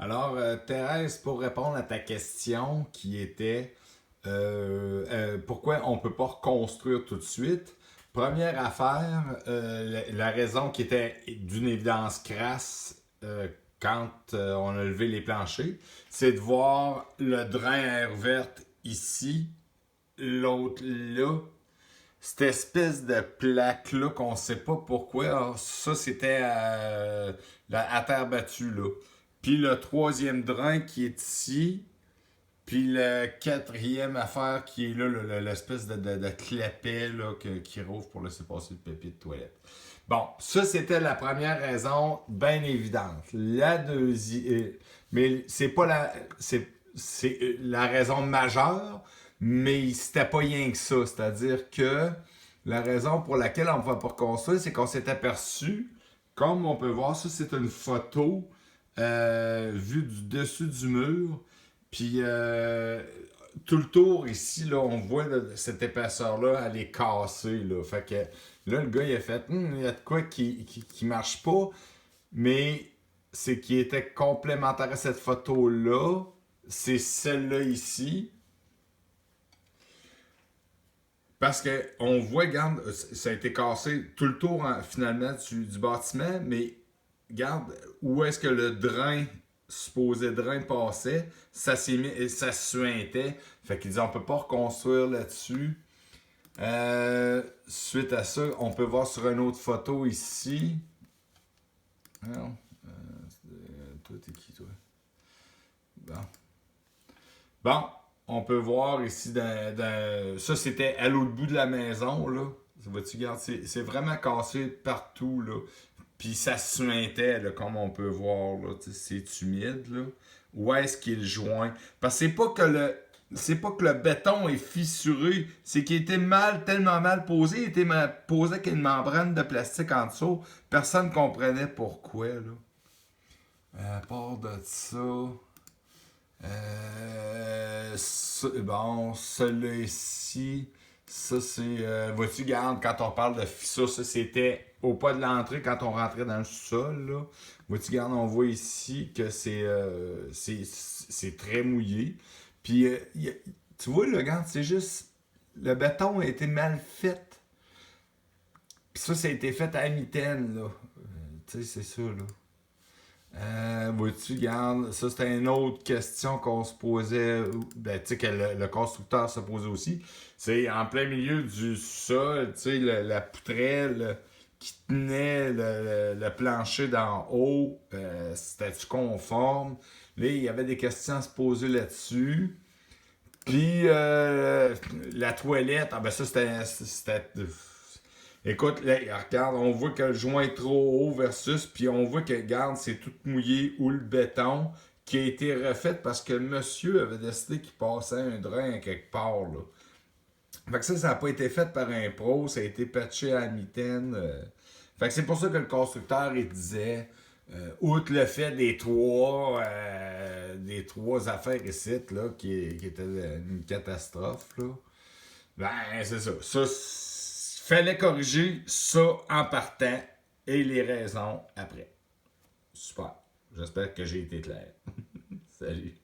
Alors, Thérèse, pour répondre à ta question qui était pourquoi on ne peut pas reconstruire tout de suite, première affaire, la raison qui était d'une évidence crasse quand on a levé les planchers, c'est de voir le drain à air verte ici, l'autre là, cette espèce de plaque-là qu'on ne sait pas pourquoi. Alors, ça, c'était à terre battue, là. Puis le troisième drain qui est ici. Puis le quatrième affaire qui est là, l'espèce de clapet là, qui rouvre pour laisser passer le papier de toilette. Bon, ça c'était la première raison bien évidente. La deuxième, mais c'est pas c'est la raison majeure, mais c'était pas rien que ça. C'est-à-dire que la raison pour laquelle on ne va pas reconstruire, c'est qu'on s'est aperçu, comme on peut voir, ça c'est une photo vue du dessus du mur. Puis tout le tour ici, là, on voit là, cette épaisseur-là, elle est cassée. Là. Fait que là, le gars, il a fait il y a de quoi qui marche pas, mais c'est qui était complémentaire à cette photo-là, c'est celle-là ici. Parce que on voit, regarde, ça a été cassé tout le tour finalement du bâtiment, mais regarde où est-ce que le drain, supposé drain passait, ça s'est mis, ça suintait. Fait qu'il dit on peut pas reconstruire là-dessus. Suite à ça, on peut voir sur une autre photo ici. Non, toi t'es qui toi? Bon. Bon, on peut voir ici ça c'était à l'autre bout de la maison là. Vois-tu, regarde, c'est vraiment cassé partout là. Puis ça suintait, là, comme on peut voir, là, c'est humide, là. Où est-ce qu'il joint? Parce que c'est pas que le béton est fissuré, c'est qu'il était tellement mal posé, il était posé avec une membrane de plastique en dessous. Personne ne comprenait pourquoi, là. À part de ça, bon, celui-là ici, ça c'est. Vois-tu, garde, quand on parle de fissure, ça c'était au pas de l'entrée quand on rentrait dans le sol. Là. Vois-tu, garde, on voit ici que c'est très mouillé. Puis, tu vois, là, garde, c'est juste. Le béton a été mal fait. Puis ça a été fait à mitaine, là. Tu sais, c'est ça, là. Vois-tu, regarde, ça c'était une autre question qu'on se posait, ben, tu sais, que le constructeur se posait aussi. C'est en plein milieu du sol, tu sais, la poutrelle qui tenait le plancher d'en haut, c'était-tu conforme? Là, il y avait des questions à se poser là-dessus. Puis, la toilette, ah ben ça c'était écoute, là, regarde, on voit que le joint est trop haut versus, puis on voit que, regarde, c'est tout mouillé ou le béton qui a été refait parce que le monsieur avait décidé qu'il passait un drain à quelque part, là. Fait que ça n'a pas été fait par un pro, ça a été patché à la mitaine. Fait que c'est pour ça que le constructeur, il disait, outre le fait des trois affaires ici, là, qui étaient une catastrophe, là, ben, c'est ça. Fallait corriger ça en partant et les raisons après. Super. J'espère que j'ai été clair. Salut.